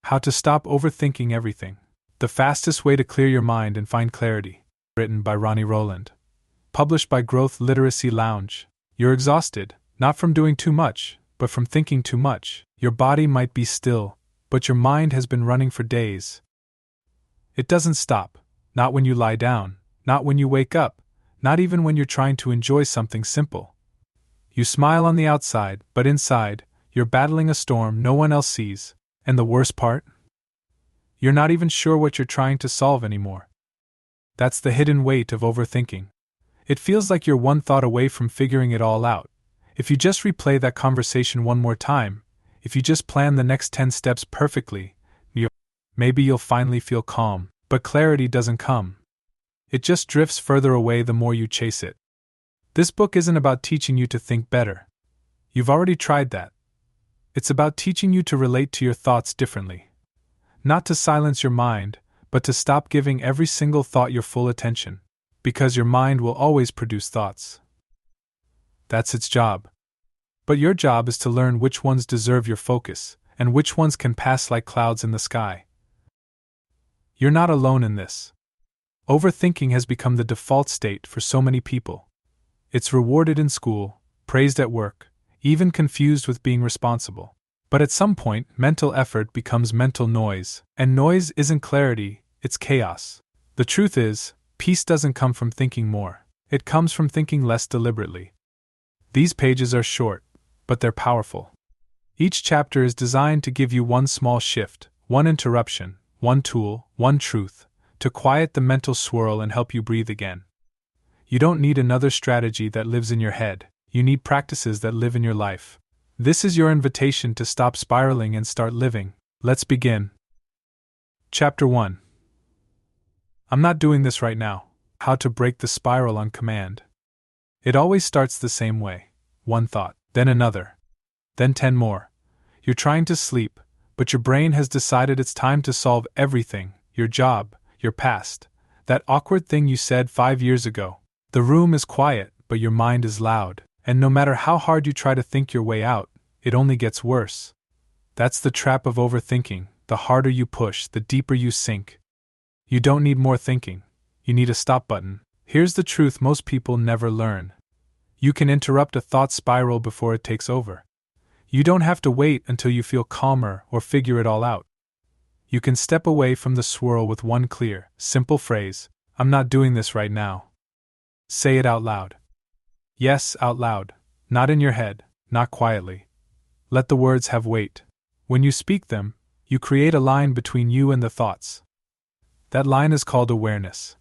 How to Stop Overthinking Everything. The Fastest Way to Clear Your Mind and Find Clarity. Written by Ronnie Rowland. Published by Growth Literacy Lounge. You're exhausted, not from doing too much, but from thinking too much. Your body might be still, but your mind has been running for days. It doesn't stop, not when you lie down, not when you wake up, not even when you're trying to enjoy something simple. You smile on the outside, but inside, you're battling a storm no one else sees. And the worst part? You're not even sure what you're trying to solve anymore. That's the hidden weight of overthinking. It feels like you're one thought away from figuring it all out. If you just replay that conversation one more time, if you just plan the next 10 steps perfectly, maybe you'll finally feel calm, but clarity doesn't come. It just drifts further away the more you chase it. This book isn't about teaching you to think better. You've already tried that. It's about teaching you to relate to your thoughts differently. Not to silence your mind, but to stop giving every single thought your full attention, because your mind will always produce thoughts. That's its job. But your job is to learn which ones deserve your focus, and which ones can pass like clouds in the sky. You're not alone in this. Overthinking has become the default state for so many people. It's rewarded in school, praised at work, even confused with being responsible. But at some point, mental effort becomes mental noise, and noise isn't clarity, it's chaos. The truth is, peace doesn't come from thinking more, it comes from thinking less deliberately. These pages are short, but they're powerful. Each chapter is designed to give you one small shift, one interruption, one tool, one truth, to quiet the mental swirl and help you breathe again. You don't need another strategy that lives in your head. You need practices that live in your life. This is your invitation to stop spiraling and start living. Let's begin. Chapter 1. I'm not doing this right now. How to break the spiral on command. It always starts the same way. One thought, then another, then 10 more. You're trying to sleep, but your brain has decided it's time to solve everything: your job, your past, that awkward thing you said 5 years ago. The room is quiet, but your mind is loud. And no matter how hard you try to think your way out, it only gets worse. That's the trap of overthinking. The harder you push, the deeper you sink. You don't need more thinking. You need a stop button. Here's the truth most people never learn. You can interrupt a thought spiral before it takes over. You don't have to wait until you feel calmer or figure it all out. You can step away from the swirl with one clear, simple phrase: I'm not doing this right now. Say it out loud. Yes, out loud. Not in your head, not quietly. Let the words have weight. When you speak them, you create a line between you and the thoughts. That line is called awareness,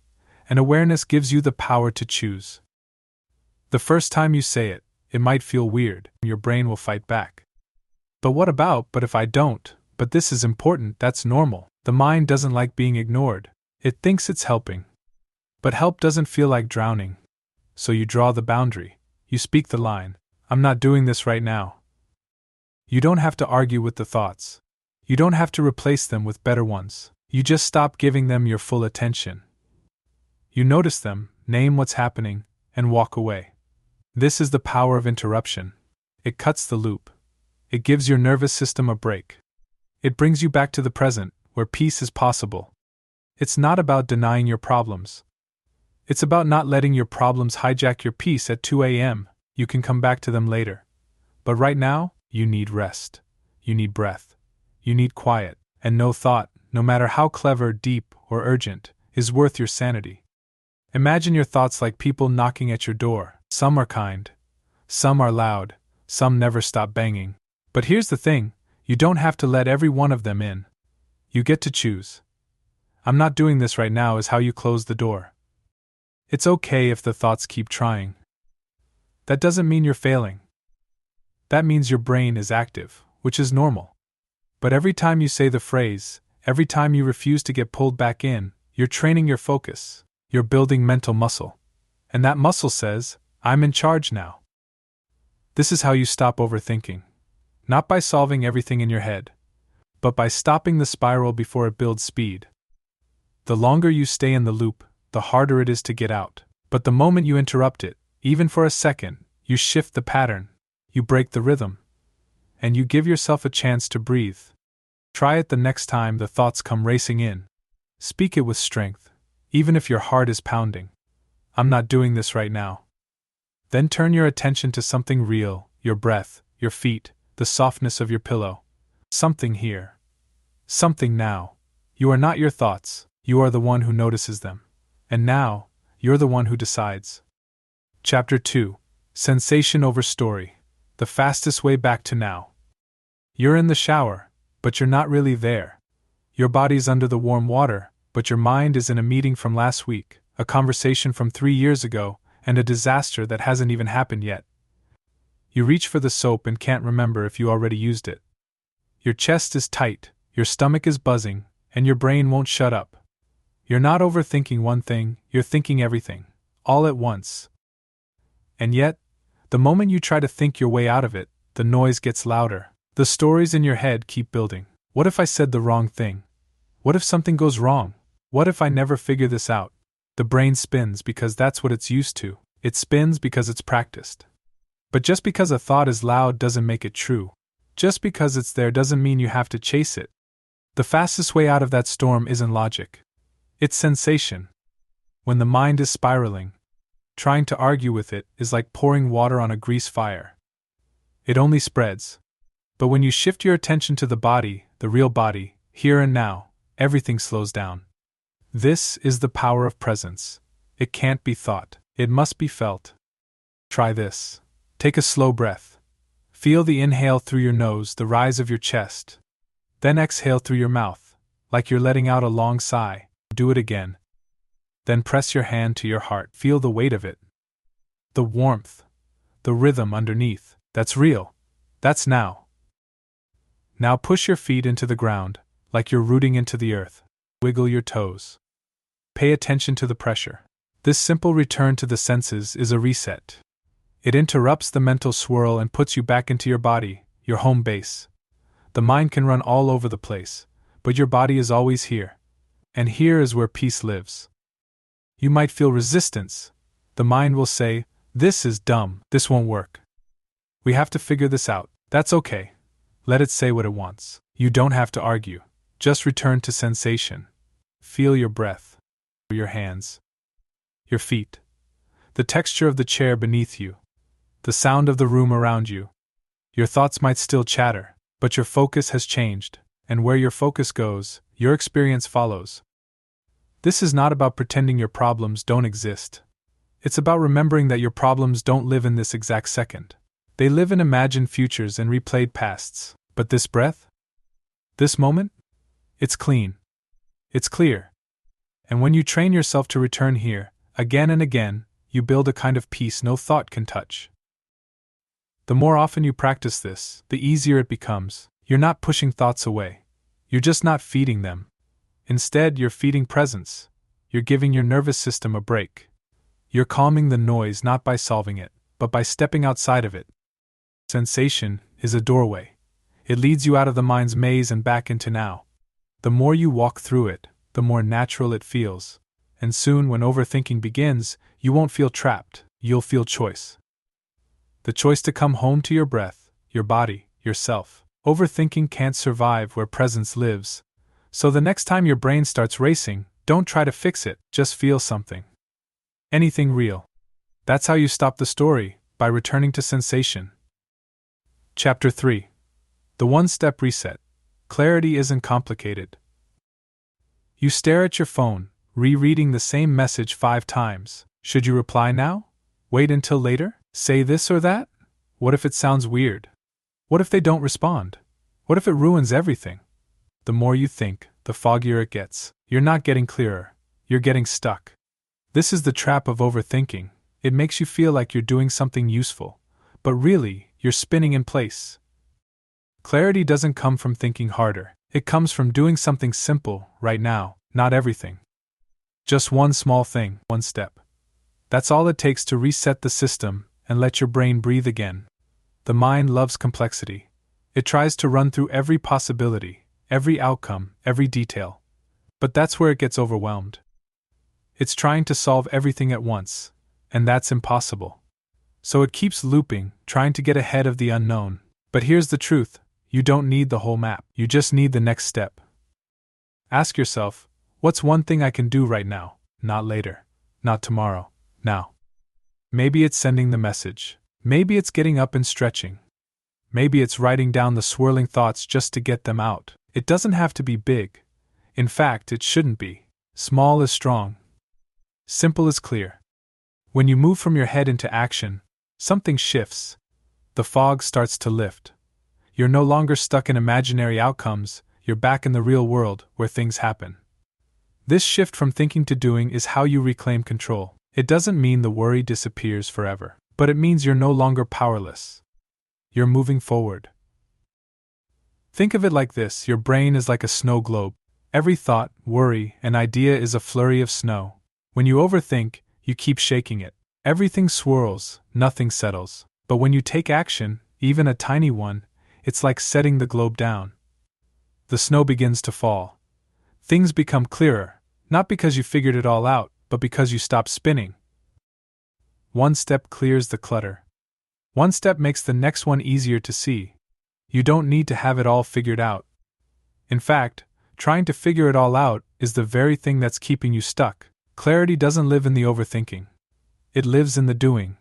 and awareness gives you the power to choose. The first time you say it, it might feel weird, your brain will fight back. But what about, but if I don't, but this is important, that's normal. The mind doesn't like being ignored. It thinks it's helping. But help doesn't feel like drowning. So you draw the boundary. You speak the line: I'm not doing this right now. You don't have to argue with the thoughts. You don't have to replace them with better ones. You just stop giving them your full attention. You notice them, name what's happening, and walk away. This is the power of interruption. It cuts the loop. It gives your nervous system a break. It brings you back to the present, where peace is possible. It's not about denying your problems. It's about not letting your problems hijack your peace at 2 a.m. You can come back to them later. But right now, you need rest. You need breath. You need quiet, and no thought, no matter how clever, deep, or urgent, is worth your sanity. Imagine your thoughts like people knocking at your door. Some are kind. Some are loud. Some never stop banging. But here's the thing, you don't have to let every one of them in. You get to choose. I'm not doing this right now is how you close the door. It's okay if the thoughts keep trying. That doesn't mean you're failing. That means your brain is active, which is normal. But every time you say the phrase, every time you refuse to get pulled back in, you're training your focus. You're building mental muscle. And that muscle says, I'm in charge now. This is how you stop overthinking. Not by solving everything in your head, but by stopping the spiral before it builds speed. The longer you stay in the loop, the harder it is to get out. But the moment you interrupt it, even for a second, you shift the pattern, you break the rhythm, and you give yourself a chance to breathe. Try it the next time the thoughts come racing in. Speak it with strength, even if your heart is pounding. I'm not doing this right now. Then turn your attention to something real, your breath, your feet, the softness of your pillow. Something here. Something now. You are not your thoughts, you are the one who notices them. And now, you're the one who decides. Chapter 2. Sensation over story. The fastest way back to now. You're in the shower, but you're not really there. Your body's under the warm water, but your mind is in a meeting from last week, a conversation from 3 years ago, and a disaster that hasn't even happened yet. You reach for the soap and can't remember if you already used it. Your chest is tight, your stomach is buzzing, and your brain won't shut up. You're not overthinking one thing, you're thinking everything, all at once. And yet, the moment you try to think your way out of it, the noise gets louder. The stories in your head keep building. What if I said the wrong thing? What if something goes wrong? What if I never figure this out? The brain spins because that's what it's used to. It spins because it's practiced. But just because a thought is loud doesn't make it true. Just because it's there doesn't mean you have to chase it. The fastest way out of that storm isn't logic. It's sensation. When the mind is spiraling, trying to argue with it is like pouring water on a grease fire. It only spreads. But when you shift your attention to the body, the real body, here and now, everything slows down. This is the power of presence. It can't be thought, it must be felt. Try this. Take a slow breath. Feel the inhale through your nose, the rise of your chest. Then exhale through your mouth, like you're letting out a long sigh. Do it again. Then press your hand to your heart. Feel the weight of it. The warmth. The rhythm underneath. That's real. That's now. Now push your feet into the ground, like you're rooting into the earth. Wiggle your toes. Pay attention to the pressure. This simple return to the senses is a reset. It interrupts the mental swirl and puts you back into your body, your home base. The mind can run all over the place, but your body is always here. And here is where peace lives. You might feel resistance. The mind will say, "This is dumb, this won't work. We have to figure this out." That's okay. Let it say what it wants. You don't have to argue. Just return to sensation. Feel your breath, your hands, your feet, the texture of the chair beneath you, the sound of the room around you. Your thoughts might still chatter, but your focus has changed, and where your focus goes, your experience follows. This is not about pretending your problems don't exist. It's about remembering that your problems don't live in this exact second. They live in imagined futures and replayed pasts. But this breath? This moment? It's clean. It's clear. And when you train yourself to return here, again and again, you build a kind of peace no thought can touch. The more often you practice this, the easier it becomes. You're not pushing thoughts away. You're just not feeding them. Instead, you're feeding presence. You're giving your nervous system a break. You're calming the noise not by solving it, but by stepping outside of it. Sensation is a doorway. It leads you out of the mind's maze and back into now. The more you walk through it, the more natural it feels. And soon, when overthinking begins, you won't feel trapped, you'll feel choice. The choice to come home to your breath, your body, yourself. Overthinking can't survive where presence lives. So the next time your brain starts racing, don't try to fix it, just feel something. Anything real. That's how you stop the story, by returning to sensation. Chapter 3. The one-step reset. Clarity isn't complicated. You stare at your phone, rereading the same message 5 times. Should you reply now? Wait until later? Say this or that? What if it sounds weird? What if they don't respond? What if it ruins everything? The more you think, the foggier it gets. You're not getting clearer. You're getting stuck. This is the trap of overthinking. It makes you feel like you're doing something useful, but really, you're spinning in place. Clarity doesn't come from thinking harder. It comes from doing something simple, right now, not everything. Just one small thing, one step. That's all it takes to reset the system and let your brain breathe again. The mind loves complexity. It tries to run through every possibility, every outcome, every detail. But that's where it gets overwhelmed. It's trying to solve everything at once, and that's impossible. So it keeps looping, trying to get ahead of the unknown. But here's the truth. You don't need the whole map, you just need the next step. Ask yourself, what's one thing I can do right now? Not later, not tomorrow, now. Maybe it's sending the message. Maybe it's getting up and stretching. Maybe it's writing down the swirling thoughts just to get them out. It doesn't have to be big. In fact, it shouldn't be. Small is strong. Simple is clear. When you move from your head into action, something shifts. The fog starts to lift. You're no longer stuck in imaginary outcomes, you're back in the real world where things happen. This shift from thinking to doing is how you reclaim control. It doesn't mean the worry disappears forever, but it means you're no longer powerless. You're moving forward. Think of it like this: your brain is like a snow globe. Every thought, worry, and idea is a flurry of snow. When you overthink, you keep shaking it. Everything swirls, nothing settles. But when you take action, even a tiny one, it's like setting the globe down. The snow begins to fall. Things become clearer, not because you figured it all out, but because you stop spinning. One step clears the clutter. One step makes the next one easier to see. You don't need to have it all figured out. In fact, trying to figure it all out is the very thing that's keeping you stuck. Clarity doesn't live in the overthinking. It lives in the doing,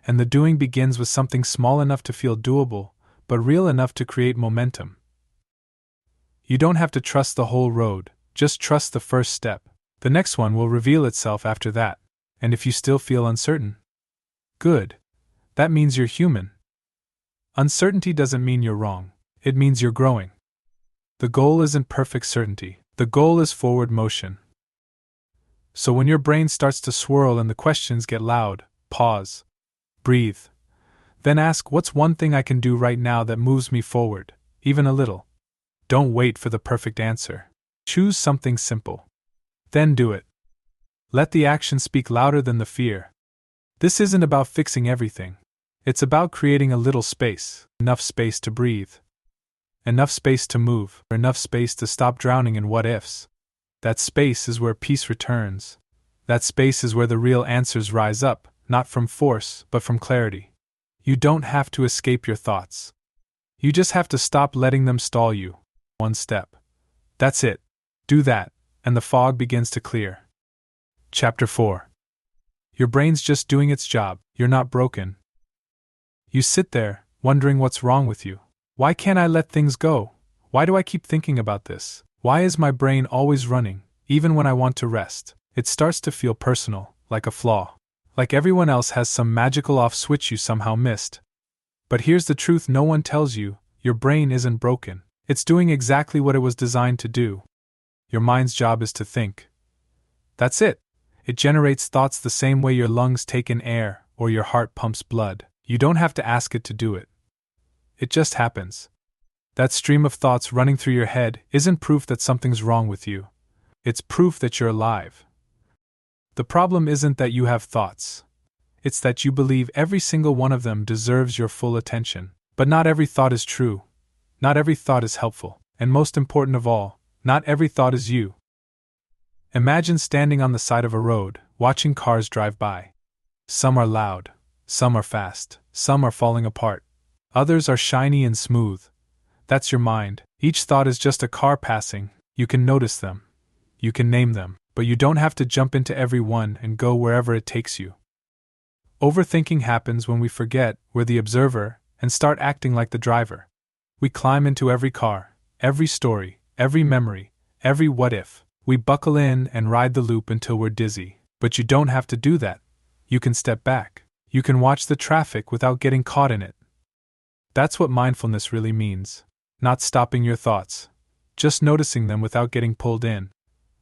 and the doing begins with something small enough to feel doable, but real enough to create momentum. You don't have to trust the whole road, just trust the first step. The next one will reveal itself after that, and if you still feel uncertain, good. That means you're human. Uncertainty doesn't mean you're wrong, it means you're growing. The goal isn't perfect certainty, the goal is forward motion. So when your brain starts to swirl and the questions get loud, pause. Breathe. Then ask, what's one thing I can do right now that moves me forward, even a little? Don't wait for the perfect answer. Choose something simple. Then do it. Let the action speak louder than the fear. This isn't about fixing everything. It's about creating a little space, enough space to breathe. Enough space to move, or enough space to stop drowning in what-ifs. That space is where peace returns. That space is where the real answers rise up, not from force, but from clarity. You don't have to escape your thoughts. You just have to stop letting them stall you. One step. That's it. Do that, and the fog begins to clear. Chapter 4. Your brain's just doing its job, you're not broken. You sit there, wondering what's wrong with you. Why can't I let things go? Why do I keep thinking about this? Why is my brain always running, even when I want to rest? It starts to feel personal, like a flaw. Like everyone else has some magical off switch you somehow missed. But here's the truth no one tells you: your brain isn't broken. It's doing exactly what it was designed to do. Your mind's job is to think. That's it. It generates thoughts the same way your lungs take in air or your heart pumps blood. You don't have to ask it to do it. It just happens. That stream of thoughts running through your head isn't proof that something's wrong with you. It's proof that you're alive. The problem isn't that you have thoughts. It's that you believe every single one of them deserves your full attention. But not every thought is true. Not every thought is helpful. And most important of all, not every thought is you. Imagine standing on the side of a road, watching cars drive by. Some are loud. Some are fast. Some are falling apart. Others are shiny and smooth. That's your mind. Each thought is just a car passing. You can notice them. You can name them. But you don't have to jump into every one and go wherever it takes you. Overthinking happens when we forget we're the observer and start acting like the driver. We climb into every car, every story, every memory, every what-if. We buckle in and ride the loop until we're dizzy. But you don't have to do that. You can step back. You can watch the traffic without getting caught in it. That's what mindfulness really means. Not stopping your thoughts. Just noticing them without getting pulled in.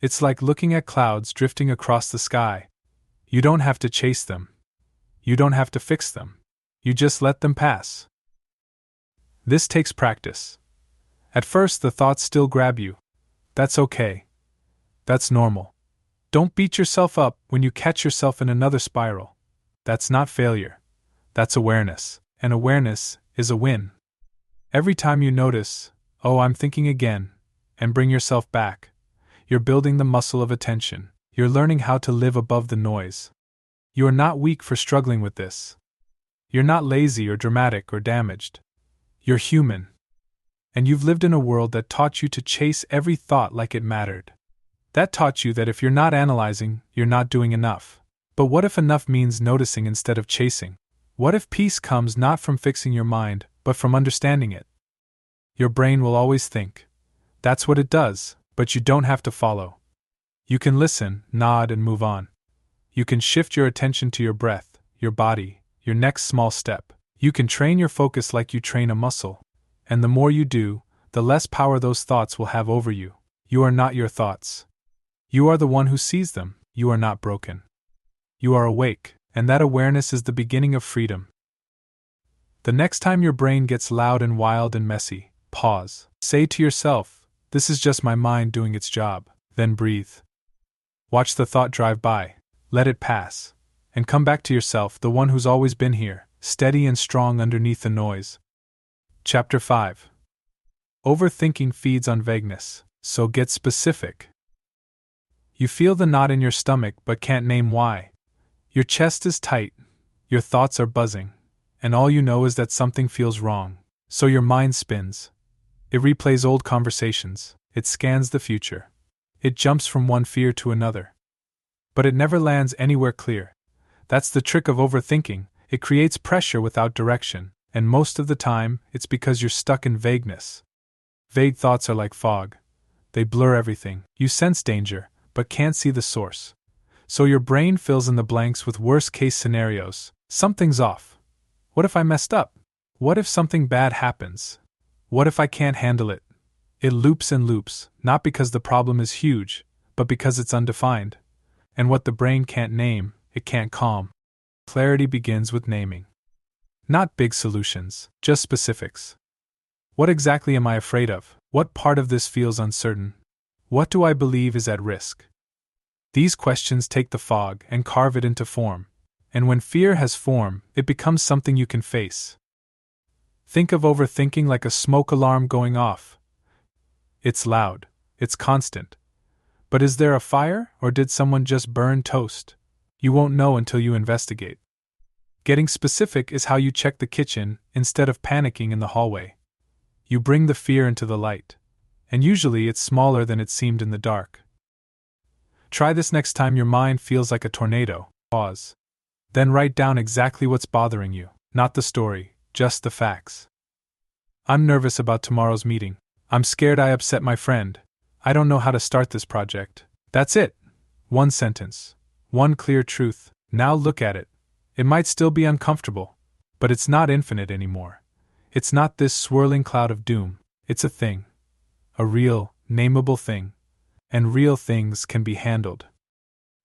It's like looking at clouds drifting across the sky. You don't have to chase them. You don't have to fix them. You just let them pass. This takes practice. At first, the thoughts still grab you. That's okay. That's normal. Don't beat yourself up when you catch yourself in another spiral. That's not failure. That's awareness. And awareness is a win. Every time you notice, oh, I'm thinking again, and bring yourself back, you're building the muscle of attention. You're learning how to live above the noise. You are not weak for struggling with this. You're not lazy or dramatic or damaged. You're human. And you've lived in a world that taught you to chase every thought like it mattered. That taught you that if you're not analyzing, you're not doing enough. But what if enough means noticing instead of chasing? What if peace comes not from fixing your mind, but from understanding it? Your brain will always think. That's what it does, but you don't have to follow. You can listen, nod, and move on. You can shift your attention to your breath, your body, your next small step. You can train your focus like you train a muscle. And the more you do, the less power those thoughts will have over you. You are not your thoughts. You are the one who sees them. You are not broken. You are awake, and that awareness is the beginning of freedom. The next time your brain gets loud and wild and messy, pause. Say to yourself, "This is just my mind doing its job." Then breathe. Watch the thought drive by, let it pass, and come back to yourself, the one who's always been here, steady and strong underneath the noise. Chapter 5. Overthinking feeds on vagueness, so get specific. You feel the knot in your stomach but can't name why. Your chest is tight, your thoughts are buzzing, and all you know is that something feels wrong. So your mind spins. It replays old conversations, it scans the future. It jumps from one fear to another. But it never lands anywhere clear. That's the trick of overthinking. It creates pressure without direction, and most of the time, it's because you're stuck in vagueness. Vague thoughts are like fog. They blur everything. You sense danger, but can't see the source. So your brain fills in the blanks with worst-case scenarios. Something's off. What if I messed up? What if something bad happens? What if I can't handle it? It loops and loops, not because the problem is huge, but because it's undefined. And what the brain can't name, it can't calm. Clarity begins with naming. Not big solutions, just specifics. What exactly am I afraid of? What part of this feels uncertain? What do I believe is at risk? These questions take the fog and carve it into form. And when fear has form, it becomes something you can face. Think of overthinking like a smoke alarm going off. It's loud, it's constant. But is there a fire, or did someone just burn toast? You won't know until you investigate. Getting specific is how you check the kitchen instead of panicking in the hallway. You bring the fear into the light, and usually it's smaller than it seemed in the dark. Try this next time your mind feels like a tornado. Pause. Then write down exactly what's bothering you, not the story, just the facts. I'm nervous about tomorrow's meeting. I'm scared I upset my friend. I don't know how to start this project. That's it. One sentence. One clear truth. Now look at it. It might still be uncomfortable, but it's not infinite anymore. It's not this swirling cloud of doom. It's a thing. A real, nameable thing. And real things can be handled.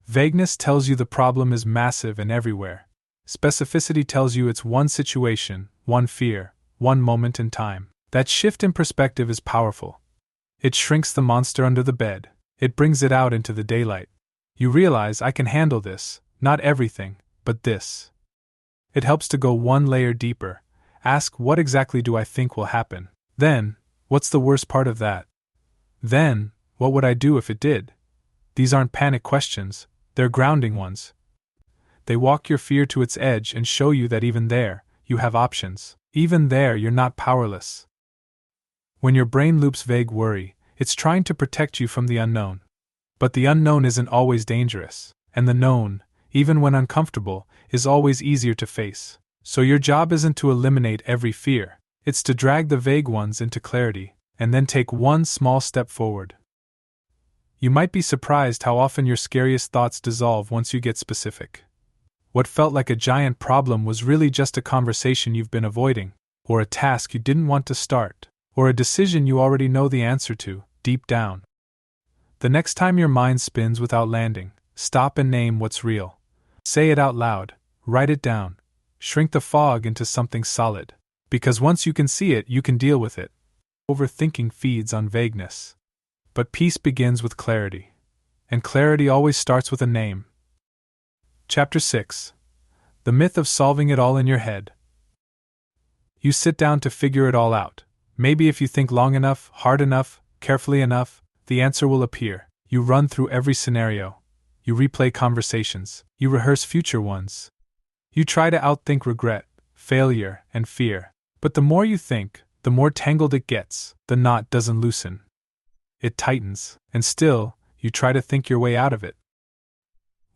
Vagueness tells you the problem is massive and everywhere. Specificity tells you it's one situation, one fear, one moment in time. That shift in perspective is powerful. It shrinks the monster under the bed. It brings it out into the daylight. You realize I can handle this, not everything, but this. It helps to go one layer deeper. Ask, what exactly do I think will happen? Then, what's the worst part of that? Then, what would I do if it did? These aren't panic questions, they're grounding ones. They walk your fear to its edge and show you that even there, you have options. Even there, you're not powerless. When your brain loops vague worry, it's trying to protect you from the unknown. But the unknown isn't always dangerous, and the known, even when uncomfortable, is always easier to face. So your job isn't to eliminate every fear, it's to drag the vague ones into clarity, and then take one small step forward. You might be surprised how often your scariest thoughts dissolve once you get specific. What felt like a giant problem was really just a conversation you've been avoiding, or a task you didn't want to start, or a decision you already know the answer to, deep down. The next time your mind spins without landing, stop and name what's real. Say it out loud, write it down, shrink the fog into something solid. Because once you can see it, you can deal with it. Overthinking feeds on vagueness. But peace begins with clarity. And clarity always starts with a name. Chapter 6. The myth of solving it all in your head. You sit down to figure it all out. Maybe if you think long enough, hard enough, carefully enough, the answer will appear. You run through every scenario. You replay conversations. You rehearse future ones. You try to outthink regret, failure, and fear. But the more you think, The more tangled it gets, the knot doesn't loosen. It tightens, and still, you try to think your way out of it.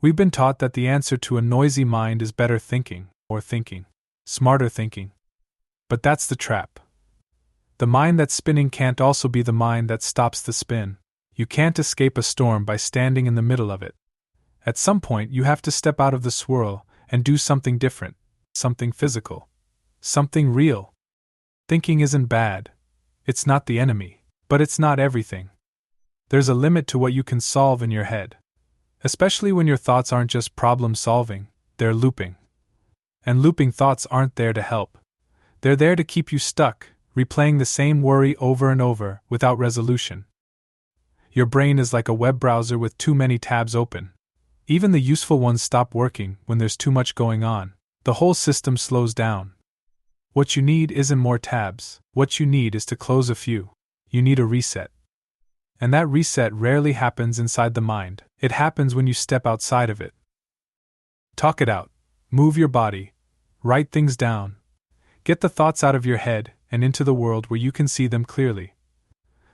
We've been taught that the answer to a noisy mind is better thinking, or thinking, smarter thinking. But that's the trap. The mind that's spinning can't also be the mind that stops the spin. You can't escape a storm by standing in the middle of it. At some point, you have to step out of the swirl and do something different, something physical, something real. Thinking isn't bad. It's not the enemy, but it's not everything. There's a limit to what you can solve in your head. Especially when your thoughts aren't just problem solving, they're looping. And looping thoughts aren't there to help. They're there to keep you stuck, replaying the same worry over and over, without resolution. Your brain is like a web browser with too many tabs open. Even the useful ones stop working when there's too much going on. The whole system slows down. What you need isn't more tabs. What you need is to close a few. You need a reset. And that reset rarely happens inside the mind. It happens when you step outside of it. Talk it out. Move your body. Write things down. Get the thoughts out of your head and into the world where you can see them clearly.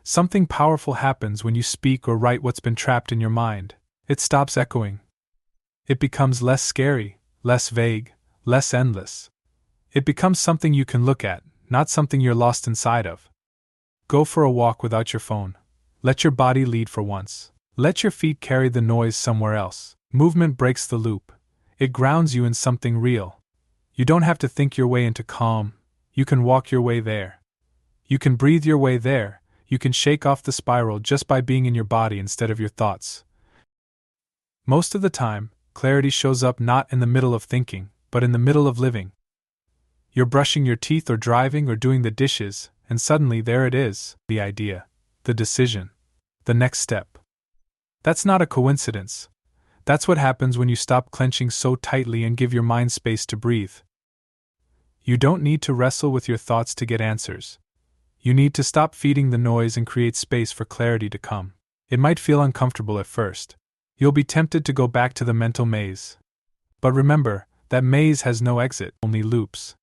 Something powerful happens when you speak or write what's been trapped in your mind. It stops echoing. It becomes less scary, less vague, less endless. It becomes something you can look at, not something you're lost inside of. Go for a walk without your phone. Let your body lead for once. Let your feet carry the noise somewhere else. Movement breaks the loop. It grounds you in something real. You don't have to think your way into calm. You can walk your way there. You can breathe your way there. You can shake off the spiral just by being in your body instead of your thoughts. Most of the time, clarity shows up not in the middle of thinking, but in the middle of living. You're brushing your teeth or driving or doing the dishes, and suddenly there it is, the idea, the decision, the next step. That's not a coincidence. That's what happens when you stop clenching so tightly and give your mind space to breathe. You don't need to wrestle with your thoughts to get answers. You need to stop feeding the noise and create space for clarity to come. It might feel uncomfortable at first. You'll be tempted to go back to the mental maze. But remember, that maze has no exit, only loops.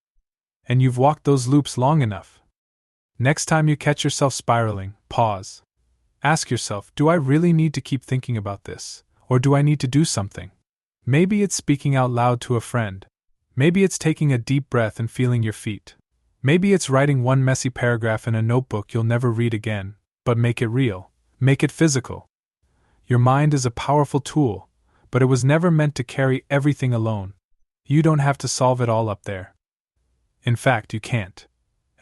And you've walked those loops long enough. Next time you catch yourself spiraling, pause. Ask yourself, do I really need to keep thinking about this? Or do I need to do something? Maybe it's speaking out loud to a friend. Maybe it's taking a deep breath and feeling your feet. Maybe it's writing one messy paragraph in a notebook you'll never read again, but make it real. Make it physical. Your mind is a powerful tool, but it was never meant to carry everything alone. You don't have to solve it all up there. In fact, you can't.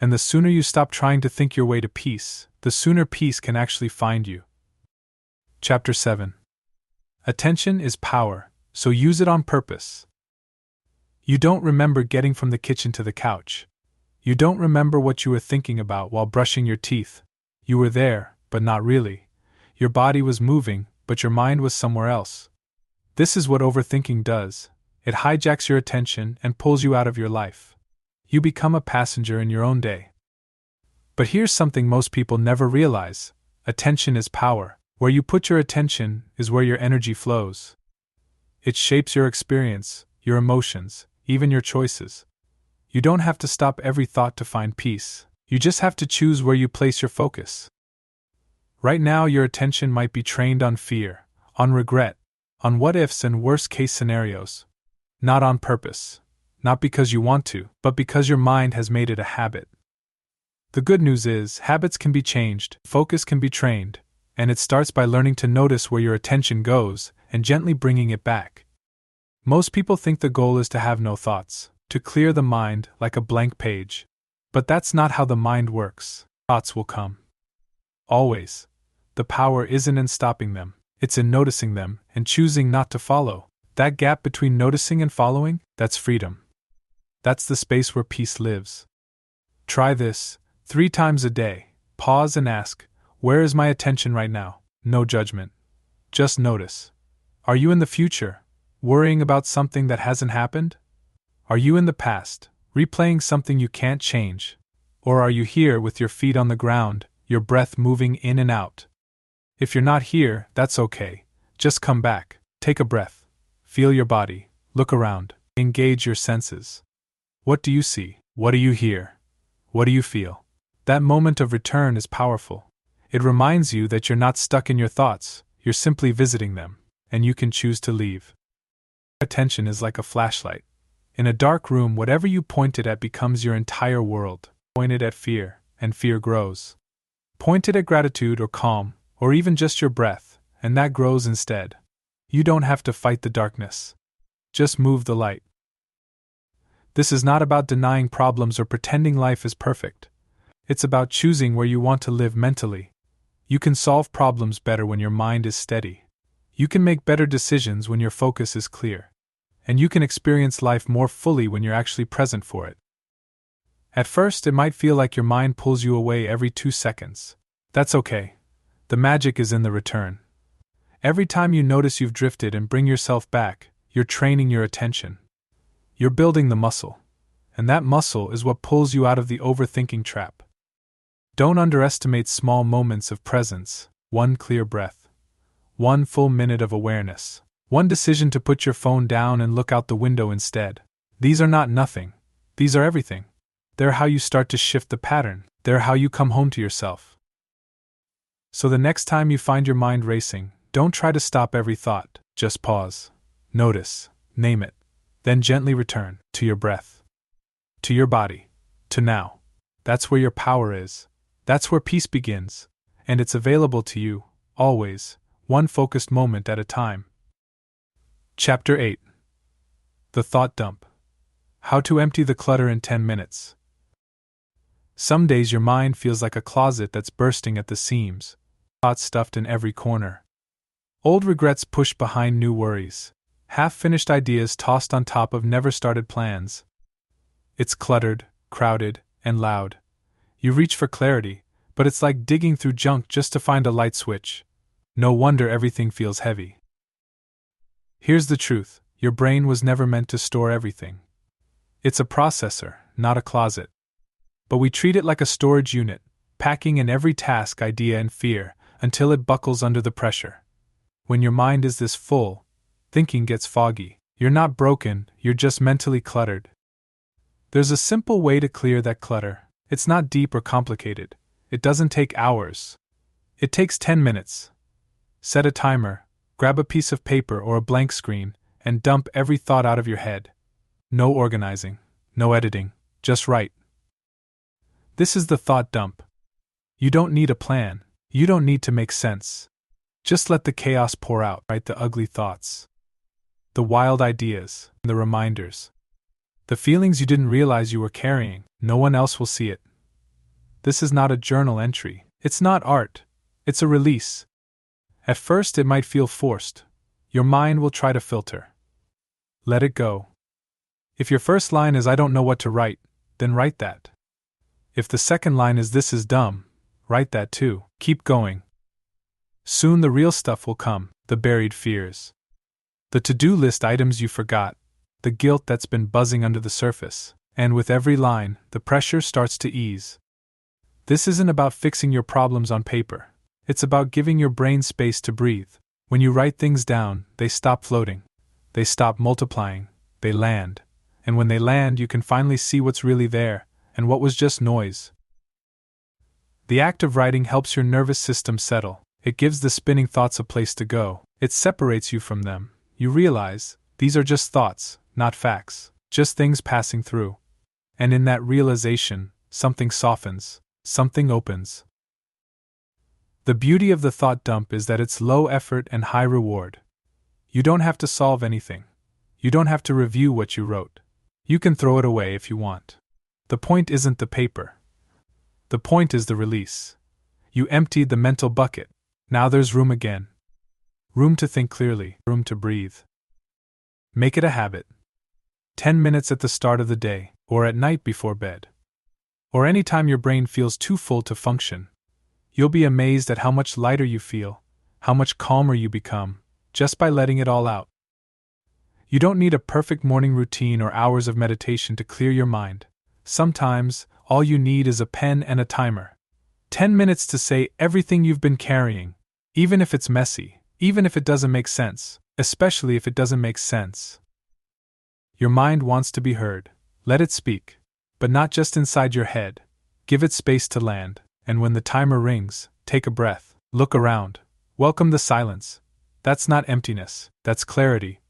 And the sooner you stop trying to think your way to peace, the sooner peace can actually find you. Chapter 7. Attention is power, so use it on purpose. You don't remember getting from the kitchen to the couch. You don't remember what you were thinking about while brushing your teeth. You were there, but not really. Your body was moving, but your mind was somewhere else. This is what overthinking does. It hijacks your attention and pulls you out of your life. You become a passenger in your own day. But here's something most people never realize. Attention is power. Where you put your attention is where your energy flows. It shapes your experience, your emotions, even your choices. You don't have to stop every thought to find peace. You just have to choose where you place your focus. Right now, your attention might be trained on fear, on regret, on what-ifs and worst-case scenarios. Not on purpose. Not because you want to, but because your mind has made it a habit. The good news is, habits can be changed, focus can be trained, and it starts by learning to notice where your attention goes and gently bringing it back. Most people think the goal is to have no thoughts, to clear the mind like a blank page. But that's not how the mind works. Thoughts will come. Always. The power isn't in stopping them, it's in noticing them and choosing not to follow. That gap between noticing and following, that's freedom. That's the space where peace lives. Try this 3 times a day. Pause and ask, where is my attention right now? No judgment. Just notice. Are you in the future, worrying about something that hasn't happened? Are you in the past, replaying something you can't change? Or are you here with your feet on the ground, your breath moving in and out? If you're not here, that's okay. Just come back, take a breath, feel your body, look around, engage your senses. What do you see? What do you hear? What do you feel? That moment of return is powerful. It reminds you that you're not stuck in your thoughts, you're simply visiting them, and you can choose to leave. Attention is like a flashlight. In a dark room, whatever you point it at becomes your entire world. Point it at fear, and fear grows. Point it at gratitude or calm, or even just your breath, and that grows instead. You don't have to fight the darkness. Just move the light. This is not about denying problems or pretending life is perfect. It's about choosing where you want to live mentally. You can solve problems better when your mind is steady. You can make better decisions when your focus is clear. And you can experience life more fully when you're actually present for it. At first, it might feel like your mind pulls you away every 2 seconds. That's okay. The magic is in the return. Every time you notice you've drifted and bring yourself back, you're training your attention. You're building the muscle. And that muscle is what pulls you out of the overthinking trap. Don't underestimate small moments of presence, one clear breath, one full minute of awareness, one decision to put your phone down and look out the window instead. These are not nothing. These are everything. They're how you start to shift the pattern. They're how you come home to yourself. So the next time you find your mind racing, don't try to stop every thought. Just pause. Notice. Name it. Then gently return to your breath. To your body. To now. That's where your power is. That's where peace begins. And it's available to you, always, one focused moment at a time. Chapter 8. The Thought Dump. How to empty the clutter in 10 minutes. Some days your mind feels like a closet that's bursting at the seams, thoughts stuffed in every corner. Old regrets pushed behind new worries, half-finished ideas tossed on top of never-started plans. It's cluttered, crowded, and loud. You reach for clarity, but it's like digging through junk just to find a light switch. No wonder everything feels heavy. Here's the truth, your brain was never meant to store everything. It's a processor, not a closet. But we treat it like a storage unit, packing in every task, idea, and fear, until it buckles under the pressure. When your mind is this full, thinking gets foggy. You're not broken, you're just mentally cluttered. There's a simple way to clear that clutter. It's not deep or complicated. It doesn't take hours. It takes 10 minutes. Set a timer, grab a piece of paper or a blank screen, and dump every thought out of your head. No organizing, no editing, just write. This is the thought dump. You don't need a plan. You don't need to make sense. Just let the chaos pour out. Write the ugly thoughts, the wild ideas, the reminders, the feelings you didn't realize you were carrying. No one else will see it. This is not a journal entry. It's not art. It's a release. At first, it might feel forced. Your mind will try to filter. Let it go. If your first line is "I don't know what to write," then write that. If the second line is "This is dumb," write that too. Keep going. Soon the real stuff will come, the buried fears, the to-do list items you forgot, the guilt that's been buzzing under the surface, and with every line, the pressure starts to ease. This isn't about fixing your problems on paper. It's about giving your brain space to breathe. When you write things down, they stop floating. They stop multiplying. They land. And when they land, you can finally see what's really there, and what was just noise. The act of writing helps your nervous system settle. It gives the spinning thoughts a place to go. It separates you from them. You realize, these are just thoughts, not facts, just things passing through. And in that realization, something softens, something opens. The beauty of the thought dump is that it's low effort and high reward. You don't have to solve anything. You don't have to review what you wrote. You can throw it away if you want. The point isn't the paper. The point is the release. You emptied the mental bucket. Now there's room again. Room to think clearly, room to breathe. Make it a habit. 10 minutes at the start of the day, or at night before bed. Or any time your brain feels too full to function. You'll be amazed at how much lighter you feel, how much calmer you become, just by letting it all out. You don't need a perfect morning routine or hours of meditation to clear your mind. Sometimes, all you need is a pen and a timer. 10 minutes to say everything you've been carrying, even if it's messy, even if it doesn't make sense, especially if it doesn't make sense. Your mind wants to be heard. Let it speak. But not just inside your head. Give it space to land, and when the timer rings, take a breath, look around, welcome the silence. That's not emptiness, that's clarity.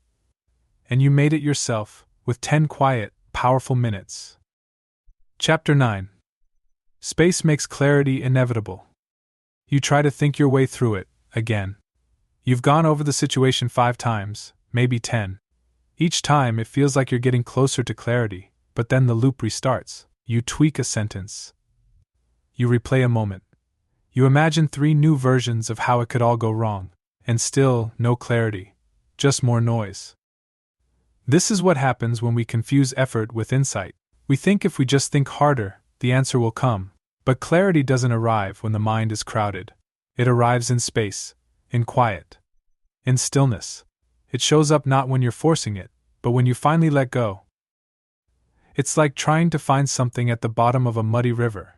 And you made it yourself, with 10 quiet, powerful minutes. Chapter 9. Space makes clarity inevitable. You try to think your way through it, again. You've gone over the situation 5 times, maybe 10. Each time it feels like you're getting closer to clarity, but then the loop restarts. You tweak a sentence. You replay a moment. You imagine 3 new versions of how it could all go wrong, and still no clarity, just more noise. This is what happens when we confuse effort with insight. We think if we just think harder, the answer will come, but clarity doesn't arrive when the mind is crowded. It arrives in space, in quiet, in stillness. It shows up not when you're forcing it, but when you finally let go. It's like trying to find something at the bottom of a muddy river.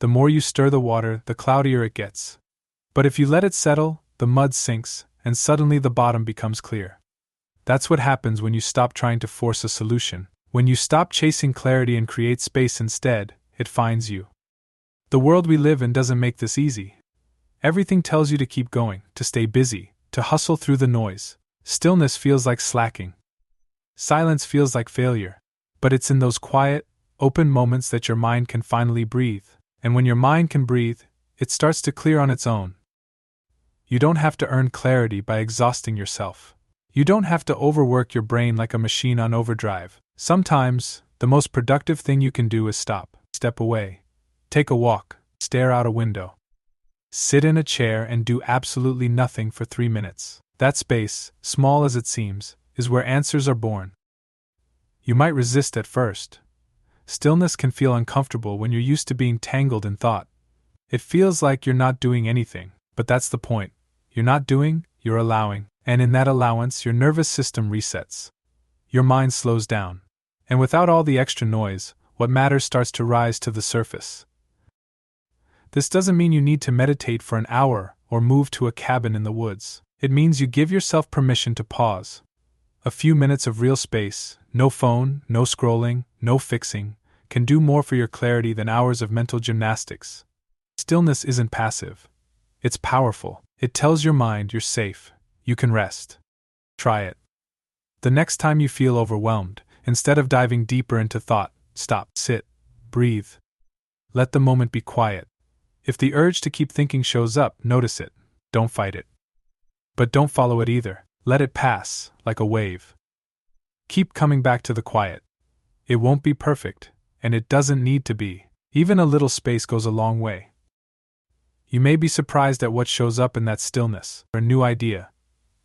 The more you stir the water, the cloudier it gets. But if you let it settle, the mud sinks, and suddenly the bottom becomes clear. That's what happens when you stop trying to force a solution. When you stop chasing clarity and create space instead, it finds you. The world we live in doesn't make this easy. Everything tells you to keep going, to stay busy, to hustle through the noise. Stillness feels like slacking. Silence feels like failure. But it's in those quiet, open moments that your mind can finally breathe. And when your mind can breathe, it starts to clear on its own. You don't have to earn clarity by exhausting yourself. You don't have to overwork your brain like a machine on overdrive. Sometimes, the most productive thing you can do is stop, step away, take a walk, stare out a window. Sit in a chair and do absolutely nothing for 3 minutes. That space, small as it seems, is where answers are born. You might resist at first. Stillness can feel uncomfortable when you're used to being tangled in thought. It feels like you're not doing anything, but that's the point. You're not doing, you're allowing, and in that allowance, your nervous system resets. Your mind slows down. And without all the extra noise, what matters starts to rise to the surface. This doesn't mean you need to meditate for an hour or move to a cabin in the woods. It means you give yourself permission to pause. A few minutes of real space, no phone, no scrolling, no fixing, can do more for your clarity than hours of mental gymnastics. Stillness isn't passive. It's powerful. It tells your mind you're safe. You can rest. Try it. The next time you feel overwhelmed, instead of diving deeper into thought, stop, sit, breathe. Let the moment be quiet. If the urge to keep thinking shows up, notice it. Don't fight it. But don't follow it either. Let it pass, like a wave. Keep coming back to the quiet. It won't be perfect, and it doesn't need to be. Even a little space goes a long way. You may be surprised at what shows up in that stillness. A new idea.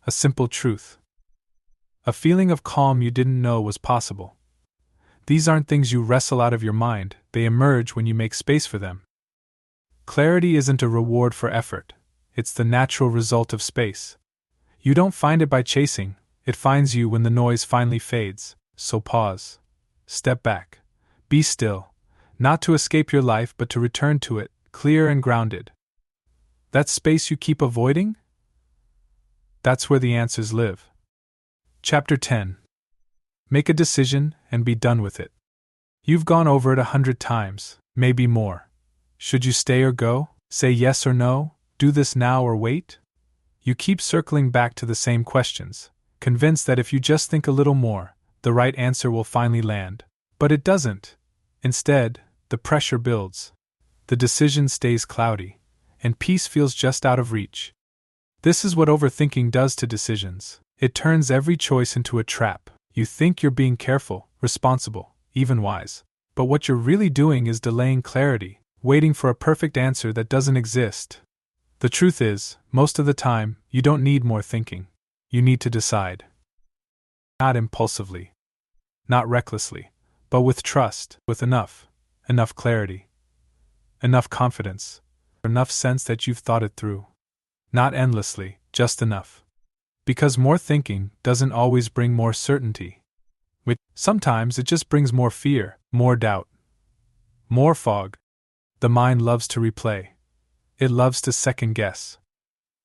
A simple truth. A feeling of calm you didn't know was possible. These aren't things you wrestle out of your mind, they emerge when you make space for them. Clarity isn't a reward for effort. It's the natural result of space. You don't find it by chasing, it finds you when the noise finally fades. So pause. Step back. Be still. Not to escape your life but to return to it, clear and grounded. That space you keep avoiding? That's where the answers live. Chapter 10. Make a decision and be done with it. You've gone over it 100 times, maybe more. Should you stay or go? Say yes or no? Do this now or wait? You keep circling back to the same questions, convinced that if you just think a little more, the right answer will finally land. But it doesn't. Instead, the pressure builds. The decision stays cloudy, and peace feels just out of reach. This is what overthinking does to decisions. It turns every choice into a trap. You think you're being careful, responsible, even wise. But what you're really doing is delaying clarity, waiting for a perfect answer that doesn't exist. The truth is, most of the time, you don't need more thinking. You need to decide. Not impulsively. Not recklessly. But with trust, with enough clarity. Enough confidence. Enough sense that you've thought it through. Not endlessly, just enough. Because more thinking doesn't always bring more certainty. Sometimes it just brings more fear, more doubt, more fog. The mind loves to replay. It loves to second guess.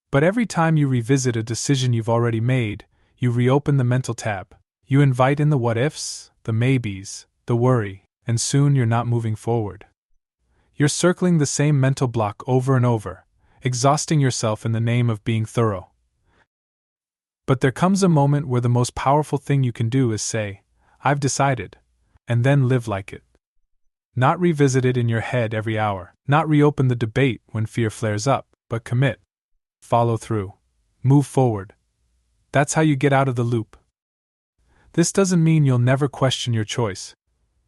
But every time you revisit a decision you've already made, you reopen the mental tab. You invite in the what ifs, the maybes, the worry, and soon you're not moving forward. You're circling the same mental block over and over, exhausting yourself in the name of being thorough. But there comes a moment where the most powerful thing you can do is say, "I've decided," and then live like it. Not revisit it in your head every hour, not reopen the debate when fear flares up, but commit. Follow through. Move forward. That's how you get out of the loop. This doesn't mean you'll never question your choice.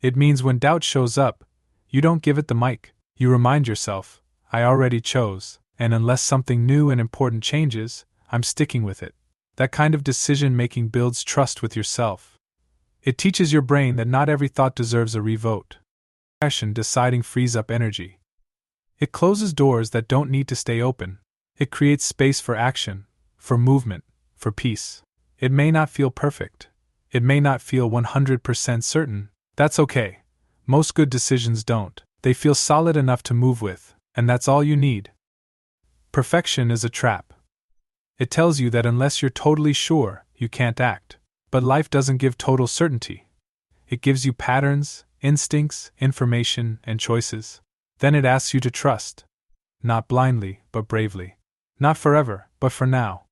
It means when doubt shows up, you don't give it the mic. You remind yourself, "I already chose, and unless something new and important changes, I'm sticking with it." That kind of decision-making builds trust with yourself. It teaches your brain that not every thought deserves a revote. Deciding frees up energy. It closes doors that don't need to stay open. It creates space for action, for movement, for peace. It may not feel perfect. It may not feel 100% certain. That's okay. Most good decisions don't. They feel solid enough to move with, and that's all you need. Perfection is a trap. It tells you that unless you're totally sure, you can't act. But life doesn't give total certainty. It gives you patterns, instincts, information, and choices. Then it asks you to trust. Not blindly, but bravely. Not forever, but for now.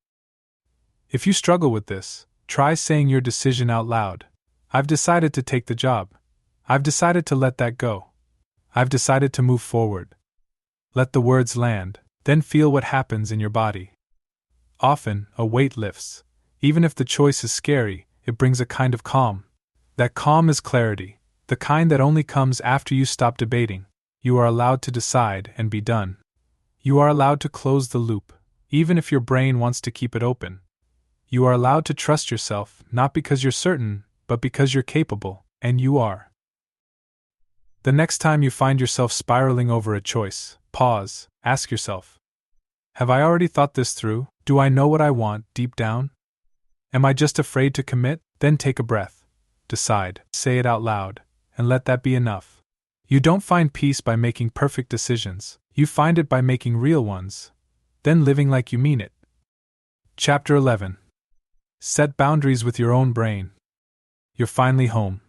If you struggle with this, try saying your decision out loud. I've decided to take the job. I've decided to let that go. I've decided to move forward. Let the words land, then feel what happens in your body. Often, a weight lifts. Even if the choice is scary, it brings a kind of calm. That calm is clarity, the kind that only comes after you stop debating. You are allowed to decide and be done. You are allowed to close the loop, even if your brain wants to keep it open. You are allowed to trust yourself, not because you're certain, but because you're capable, and you are. The next time you find yourself spiraling over a choice, pause, ask yourself, have I already thought this through? Do I know what I want deep down? Am I just afraid to commit? Then take a breath. Decide, say it out loud, and let that be enough. You don't find peace by making perfect decisions, you find it by making real ones, then living like you mean it. Chapter 11. Set boundaries with your own brain. You're finally home.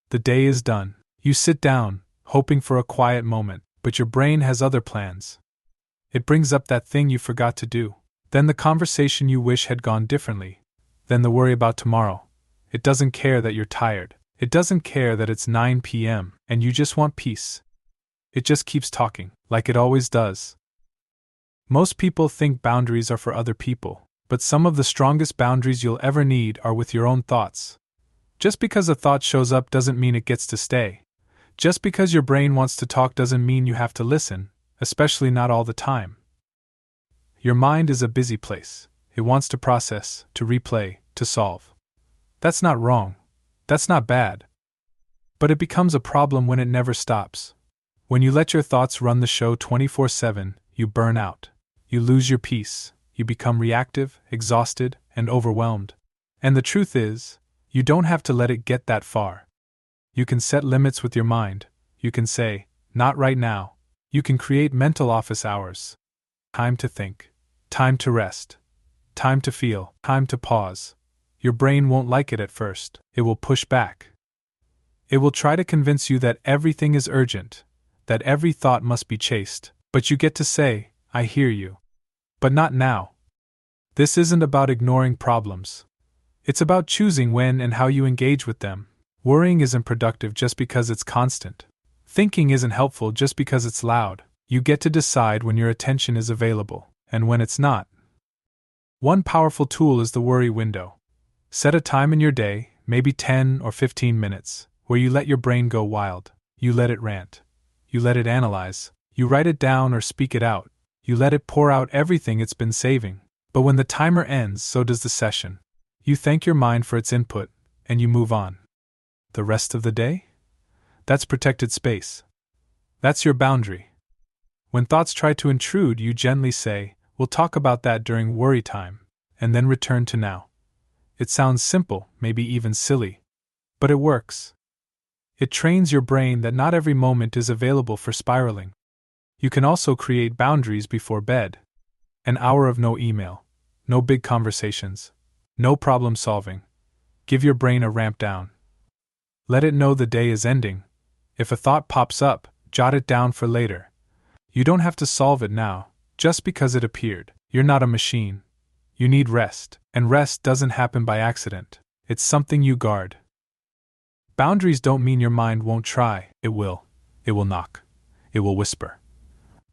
The day is done. You sit down, hoping for a quiet moment, but your brain has other plans. It brings up that thing you forgot to do, then the conversation you wish had gone differently, then the worry about tomorrow. It doesn't care that you're tired. It doesn't care that it's 9 p.m. and you just want peace. It just keeps talking, like it always does. Most people think boundaries are for other people, but some of the strongest boundaries you'll ever need are with your own thoughts. Just because a thought shows up doesn't mean it gets to stay. Just because your brain wants to talk doesn't mean you have to listen, especially not all the time. Your mind is a busy place. It wants to process, to replay, to solve. That's not wrong. That's not bad. But it becomes a problem when it never stops. When you let your thoughts run the show 24/7, you burn out. You lose your peace. You become reactive, exhausted, and overwhelmed. And the truth is, you don't have to let it get that far. You can set limits with your mind. You can say, not right now. You can create mental office hours. Time to think. Time to rest. Time to feel. Time to pause. Your brain won't like it at first. It will push back. It will try to convince you that everything is urgent, that every thought must be chased, but you get to say, I hear you. But not now. This isn't about ignoring problems. It's about choosing when and how you engage with them. Worrying isn't productive just because it's constant. Thinking isn't helpful just because it's loud. You get to decide when your attention is available, and when it's not. One powerful tool is the worry window. Set a time in your day, maybe 10 or 15 minutes, where you let your brain go wild. You let it rant. You let it analyze. You write it down or speak it out. You let it pour out everything it's been saving. But when the timer ends, so does the session. You thank your mind for its input, and you move on. The rest of the day? That's protected space. That's your boundary. When thoughts try to intrude, you gently say, we'll talk about that during worry time, and then return to now. It sounds simple, maybe even silly. But it works. It trains your brain that not every moment is available for spiraling. You can also create boundaries before bed. An hour of no email, no big conversations, no problem solving. Give your brain a ramp down. Let it know the day is ending. If a thought pops up, Jot it down for later. You don't have to solve it now, just because it appeared. You're not a machine. You need rest, and rest doesn't happen by accident. It's something you guard. Boundaries don't mean your mind won't try. It will. It will knock. It will whisper.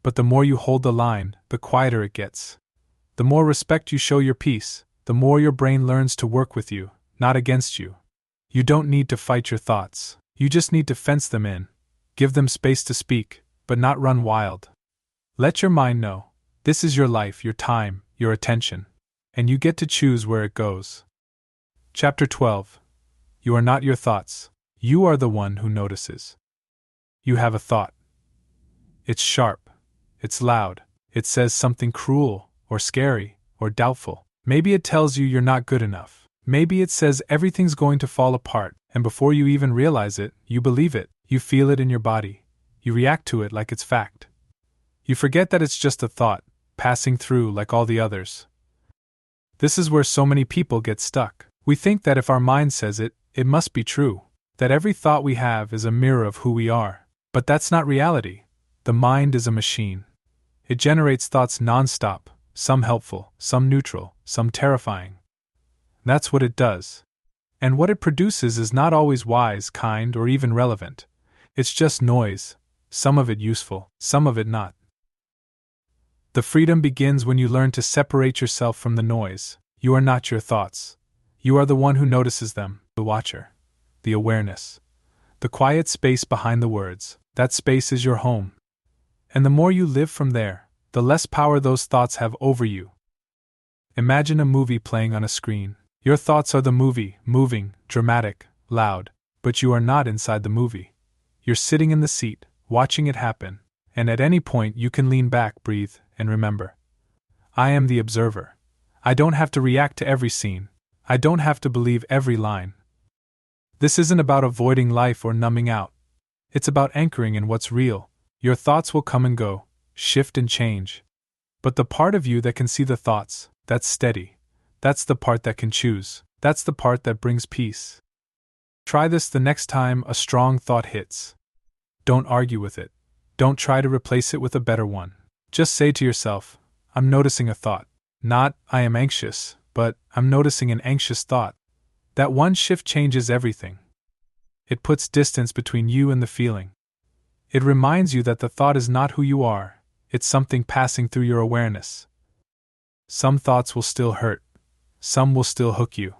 But the more you hold the line, the quieter it gets. The more respect you show your peace, the more your brain learns to work with you, not against you. You don't need to fight your thoughts. You just need to fence them in. Give them space to speak, but not run wild. Let your mind know, this is your life, your time, your attention, and you get to choose where it goes. Chapter 12. You are not your thoughts. You are the one who notices. You have a thought. It's sharp. It's loud. It says something cruel, or scary, or doubtful. Maybe it tells you you're not good enough. Maybe it says everything's going to fall apart, and before you even realize it, you believe it. You feel it in your body. You react to it like it's fact. You forget that it's just a thought, passing through like all the others. This is where so many people get stuck. We think that if our mind says it, it must be true. That every thought we have is a mirror of who we are. But that's not reality. The mind is a machine. It generates thoughts non-stop, some helpful, some neutral, some terrifying. That's what it does. And what it produces is not always wise, kind, or even relevant. It's just noise, some of it useful, some of it not. The freedom begins when you learn to separate yourself from the noise. You are not your thoughts. You are the one who notices them, the watcher, the awareness, the quiet space behind the words. That space is your home. And the more you live from there, the less power those thoughts have over you. Imagine a movie playing on a screen. Your thoughts are the movie, moving, dramatic, loud, but you are not inside the movie. You're sitting in the seat, watching it happen, and at any point you can lean back, breathe, and remember. I am the observer. I don't have to react to every scene. I don't have to believe every line. This isn't about avoiding life or numbing out. It's about anchoring in what's real. Your thoughts will come and go, shift and change. But the part of you that can see the thoughts, that's steady. That's the part that can choose. That's the part that brings peace. Try this the next time a strong thought hits. Don't argue with it. Don't try to replace it with a better one. Just say to yourself, I'm noticing a thought. Not, I am anxious, but I'm noticing an anxious thought. That one shift changes everything. It puts distance between you and the feeling. It reminds you that the thought is not who you are, it's something passing through your awareness. Some thoughts will still hurt. Some will still hook you.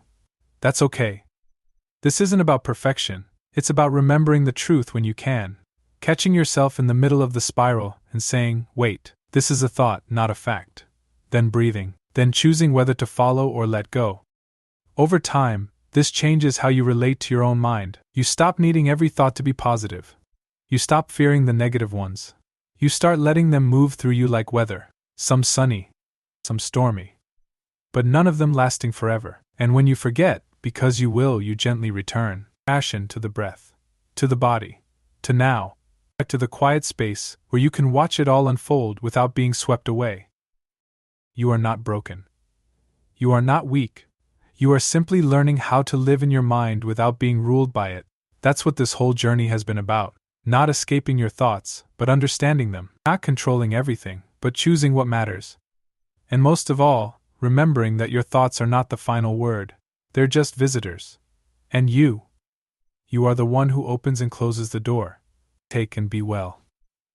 That's okay. This isn't about perfection, it's about remembering the truth when you can, catching yourself in the middle of the spiral and saying, wait, this is a thought, not a fact. Then breathing, then choosing whether to follow or let go. Over time, this changes how you relate to your own mind. You stop needing every thought to be positive. You stop fearing the negative ones. You start letting them move through you like weather, some sunny, some stormy. But none of them lasting forever. And when you forget, because you will, you gently return. Passion to the breath, to the body, to now, back to the quiet space where you can watch it all unfold without being swept away. You are not broken. You are not weak. You are simply learning how to live in your mind without being ruled by it. That's what this whole journey has been about. Not escaping your thoughts, but understanding them. Not controlling everything, but choosing what matters. And most of all, remembering that your thoughts are not the final word. They're just visitors. And you are the one who opens and closes the door. Take and be well.